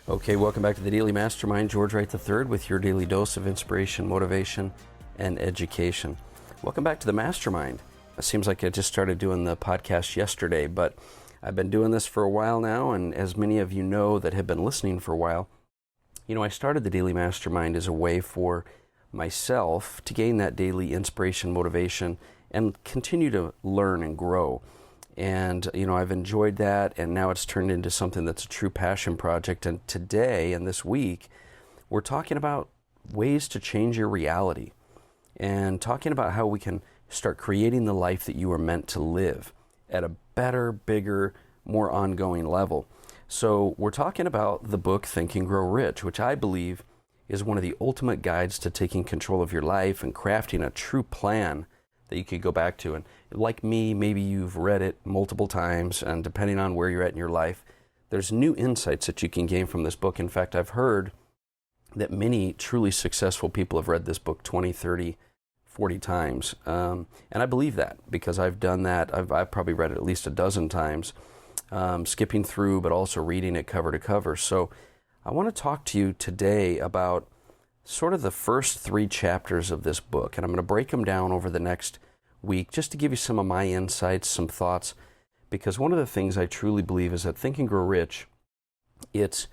Okay, welcome back to the Daily Mastermind. George Wright III with your daily dose of inspiration, motivation, and education. Welcome back to the Mastermind. It seems like I just started doing the podcast yesterday, but I've been doing this for a while now, and as many of you know that have been listening for a while, I started the Daily Mastermind as a way for myself to gain that daily inspiration, motivation, and continue to learn and grow. And, I've enjoyed that, and now it's turned into something that's a true passion project. And today and this week, we're talking about ways to change your reality and talking about how we can start creating the life that you are meant to live at a better, bigger, more ongoing level. So we're talking about the book Think and Grow Rich, which I believe is one of the ultimate guides to taking control of your life and crafting a true plan that you could go back to. And like me, maybe you've read it multiple times, and depending on where you're at in your life, there's new insights that you can gain from this book. In fact, I've heard that many truly successful people have read this book 20, 30, 40 times. And I believe that because I've done that. I've probably read it at least a dozen times, skipping through, but also reading it cover to cover. So I want to talk to you today about sort of the first 3 chapters of this book, and I'm going to break them down over the next week just to give you some of my insights, some thoughts, because one of the things I truly believe is that Think and Grow Rich, it's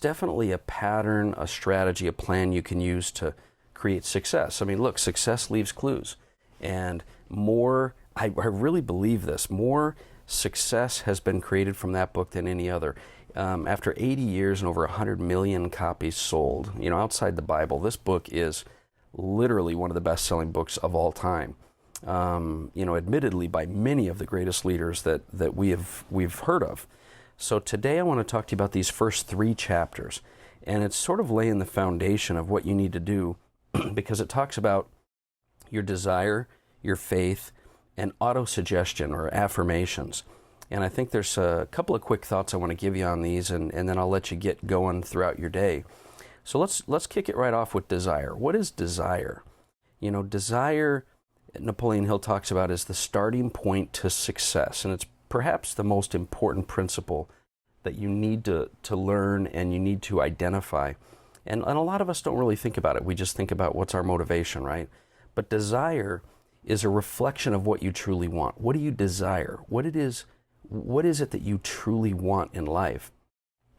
definitely a pattern, a strategy, a plan you can use to create success. I mean, look, success leaves clues, and I really believe this, more success has been created from that book than any other. After 80 years and over 100 million copies sold, outside the Bible, this book is literally one of the best-selling books of all time. Admittedly by many of the greatest leaders that we've heard of. So today I want to talk to you about these first 3 chapters, and it's sort of laying the foundation of what you need to do because it talks about your desire, your faith, and autosuggestion or affirmations. And I think there's a couple of quick thoughts I want to give you on these, and then I'll let you get going throughout your day. So let's kick it right off with desire. What is desire? Desire, Napoleon Hill talks about, is the starting point to success, and it's perhaps the most important principle that you need to learn and you need to identify. And a lot of us don't really think about it. We just think about what's our motivation, right? But desire is a reflection of what you truly want. What do you desire? What is it that you truly want in life?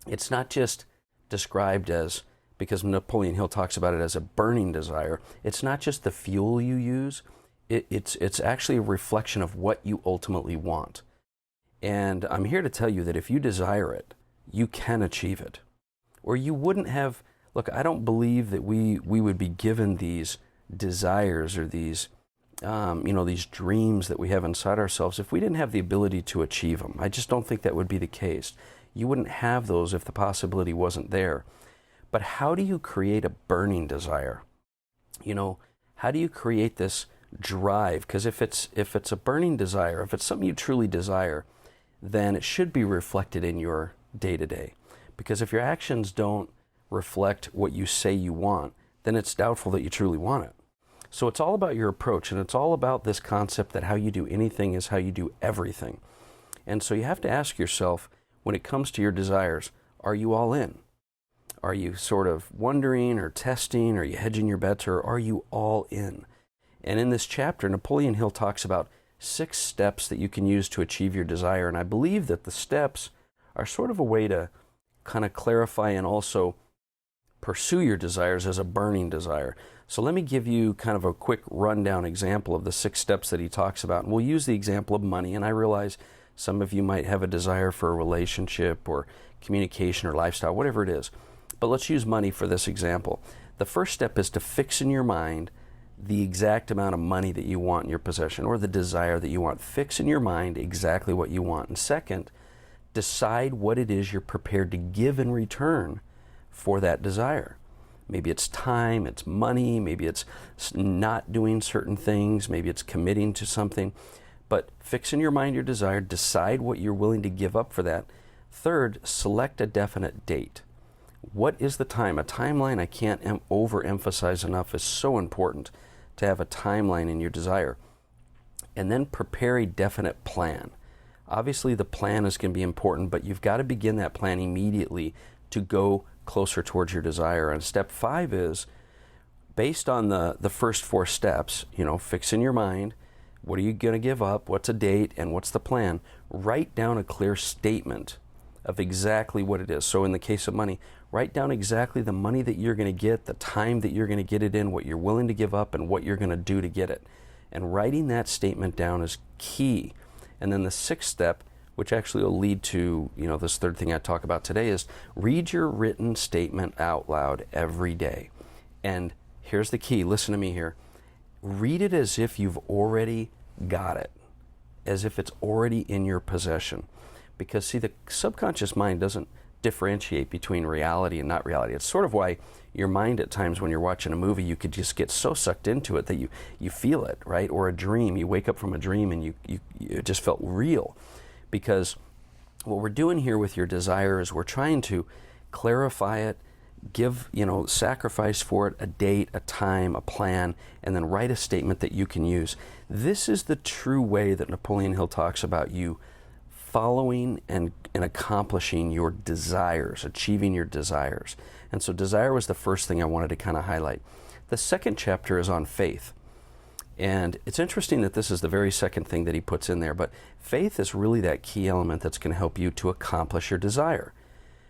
It's not just described as, because Napoleon Hill talks about it as a burning desire, it's not just the fuel you use, it's actually a reflection of what you ultimately want. And I'm here to tell you that if you desire it, you can achieve it. Or you wouldn't have, look, I don't believe that we would be given these desires or these these dreams that we have inside ourselves if we didn't have the ability to achieve them. I just don't think that would be the case. You wouldn't have those if the possibility wasn't there. But how do you create a burning desire? How do you create this drive? Because if it's a burning desire, if it's something you truly desire, then it should be reflected in your day-to-day. Because if your actions don't reflect what you say you want, then it's doubtful that you truly want it. So it's all about your approach, and it's all about this concept that how you do anything is how you do everything. And so you have to ask yourself, when it comes to your desires, are you all in? Are you sort of wondering or testing? Are you hedging your bets, or are you all in? And in this chapter, Napoleon Hill talks about 6 steps that you can use to achieve your desire. And I believe that the steps are sort of a way to kind of clarify and also pursue your desires as a burning desire. So let me give you kind of a quick rundown example of the 6 steps that he talks about. And we'll use the example of money. And I realize some of you might have a desire for a relationship or communication or lifestyle, whatever it is. But let's use money for this example. The first step is to fix in your mind the exact amount of money that you want in your possession, or the desire that you want. Fix in your mind exactly what you want. And second, decide what it is you're prepared to give in return for that desire. Maybe it's time, it's money, maybe it's not doing certain things, maybe it's committing to something. But fix in your mind your desire, decide what you're willing to give up for that. Third, select a definite date. What is the time? A timeline I can't overemphasize enough is so important to have a timeline in your desire. And then prepare a definite plan. Obviously the plan is going to be important, but you've got to begin that plan immediately to go closer towards your desire. And step 5 is based on the first 4 steps, fixing your mind. What are you going to give up? What's a date? And what's the plan? Write down a clear statement of exactly what it is. So in the case of money, write down exactly the money that you're going to get, the time that you're going to get it in, what you're willing to give up, and what you're going to do to get it. And writing that statement down is key. And then the 6th step, which actually will lead to, this third thing I talk about today, is read your written statement out loud every day. And here's the key. Listen to me here. Read it as if you've already got it, as if it's already in your possession. Because, see, the subconscious mind doesn't differentiate between reality and not reality. It's sort of why your mind at times when you're watching a movie, you could just get so sucked into it that you feel it, right? Or a dream. You wake up from a dream and it just felt real. Because what we're doing here with your desire is we're trying to clarify it, give, sacrifice for it a date, a time, a plan, and then write a statement that you can use. This is the true way that Napoleon Hill talks about you following and accomplishing your desires, achieving your desires. And so desire was the first thing I wanted to kind of highlight. The second chapter is on faith. And it's interesting that this is the very second thing that he puts in there, but faith is really that key element that's going to help you to accomplish your desire.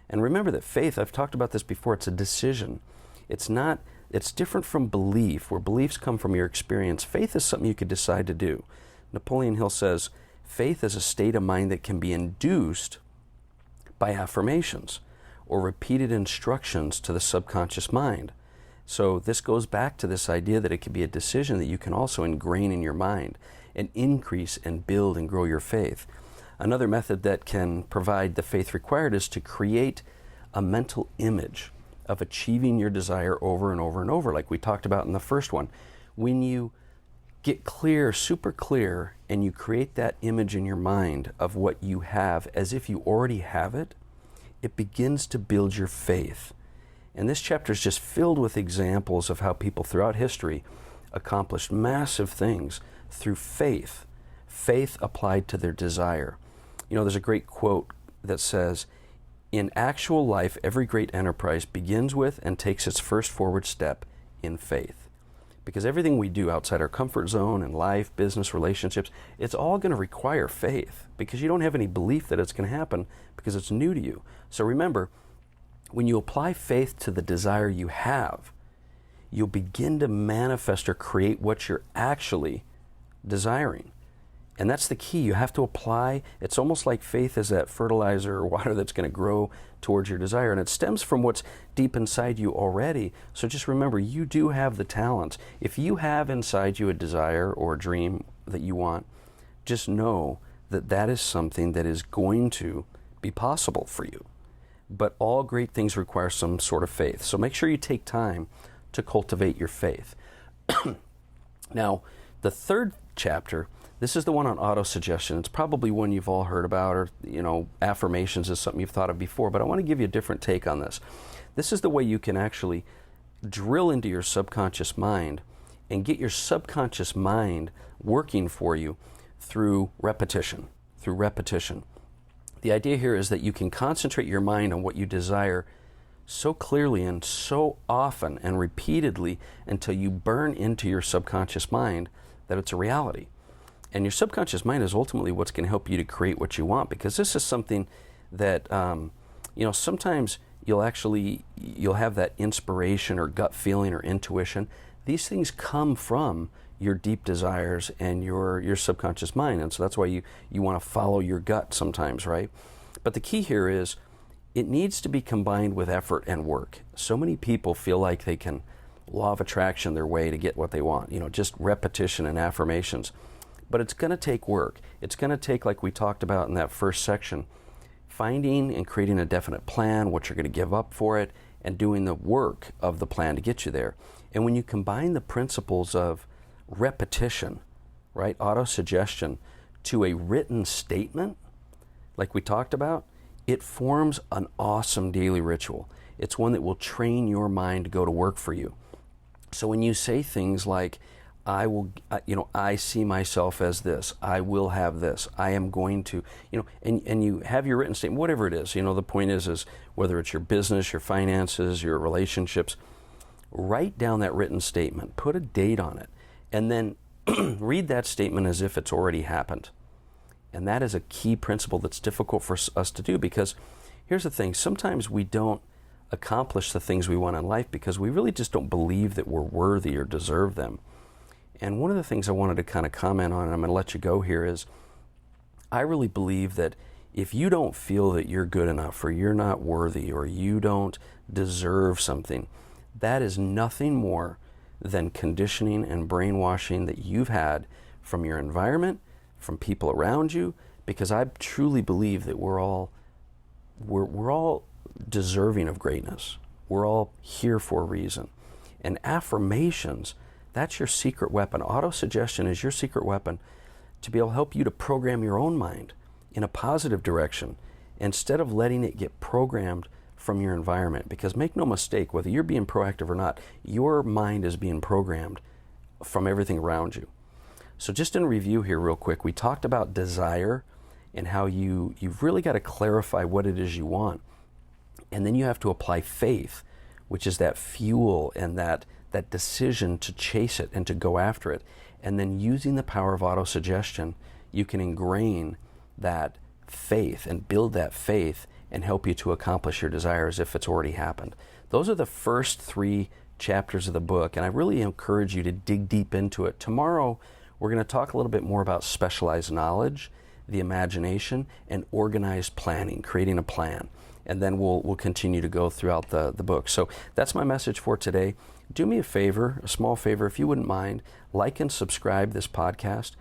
And remember that faith, I've talked about this before, it's a decision. It's different from belief, where beliefs come from your experience. Faith is something you could decide to do. Napoleon Hill says, faith is a state of mind that can be induced by affirmations or repeated instructions to the subconscious mind. So this goes back to this idea that it can be a decision that you can also ingrain in your mind and increase and build and grow your faith. Another method that can provide the faith required is to create a mental image of achieving your desire over and over and over, like we talked about in the first one. When you get clear, super clear, and you create that image in your mind of what you have as if you already have it, it begins to build your faith. And this chapter is just filled with examples of how people throughout history accomplished massive things through faith applied to their desire. There's a great quote that says, in actual life, every great enterprise begins with and takes its first forward step in faith. Because everything we do outside our comfort zone in life, business, relationships, it's all going to require faith because you don't have any belief that it's going to happen because it's new to you. So remember, when you apply faith to the desire you have, you'll begin to manifest or create what you're actually desiring. And that's the key. You have to apply. It's almost like faith is that fertilizer or water that's going to grow towards your desire. And it stems from what's deep inside you already. So just remember, you do have the talents. If you have inside you a desire or a dream that you want, just know that that is something that is going to be possible for you. But all great things require some sort of faith. So make sure you take time to cultivate your faith. Now, the third chapter, this is the one on autosuggestion. It's probably one you've all heard about, or, affirmations is something you've thought of before, but I want to give you a different take on this. This is the way you can actually drill into your subconscious mind and get your subconscious mind working for you through repetition. The idea here is that you can concentrate your mind on what you desire so clearly and so often and repeatedly until you burn into your subconscious mind that it's a reality. And your subconscious mind is ultimately what's going to help you to create what you want, because this is something that, sometimes you'll have that inspiration or gut feeling or intuition. These things come from your deep desires and your subconscious mind. And so that's why you want to follow your gut sometimes, right? But the key here is it needs to be combined with effort and work. So many people feel like they can law of attraction their way to get what they want, just repetition and affirmations. But it's going to take work. It's going to take, like we talked about in that first section, finding and creating a definite plan, what you're going to give up for it, and doing the work of the plan to get you there. And when you combine the principles of repetition, right, autosuggestion, to a written statement, like we talked about, it forms an awesome daily ritual. It's one that will train your mind to go to work for you. So when you say things like, I see myself as this. I will have this. I am going to, and you have your written statement, whatever it is. The point is whether it's your business, your finances, your relationships, write down that written statement, put a date on it, and then read that statement as if it's already happened. And that is a key principle that's difficult for us to do, because here's the thing, sometimes we don't accomplish the things we want in life because we really just don't believe that we're worthy or deserve them. And one of the things I wanted to kind of comment on, and I'm going to let you go here, is I really believe that if you don't feel that you're good enough, or you're not worthy, or you don't deserve something, that is nothing more than conditioning and brainwashing that you've had from your environment, from people around you, because I truly believe that we're all deserving of greatness. We're all here for a reason. And affirmations, that's your secret weapon. Autosuggestion is your secret weapon to be able to help you to program your own mind in a positive direction instead of letting it get programmed from your environment. Because make no mistake, whether you're being proactive or not, your mind is being programmed from everything around you. So just in review here real quick, we talked about desire and how you've really got to clarify what it is you want. And then you have to apply faith, which is that fuel and that decision to chase it and to go after it. And then using the power of autosuggestion, you can ingrain that faith and build that faith and help you to accomplish your desires if it's already happened. Those are the first 3 chapters of the book, and I really encourage you to dig deep into it. Tomorrow, we're going to talk a little bit more about specialized knowledge, the imagination, and organized planning, creating a plan. And then we'll continue to go throughout the book. So that's my message for today. Do me a favor, a small favor, if you wouldn't mind, like and subscribe this podcast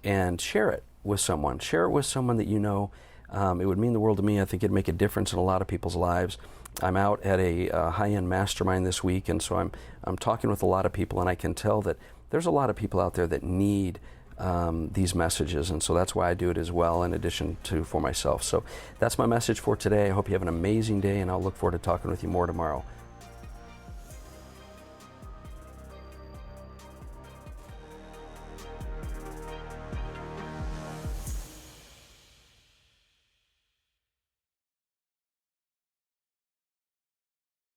and share it with someone. Share it with someone that you know. It would mean the world to me. I think it'd make a difference in a lot of people's lives. I'm out at a high-end mastermind this week, and so I'm talking with a lot of people, and I can tell that there's a lot of people out there that need these messages, and so that's why I do it as well, in addition to for myself. So that's my message for today. I hope you have an amazing day, and I'll look forward to talking with you more tomorrow.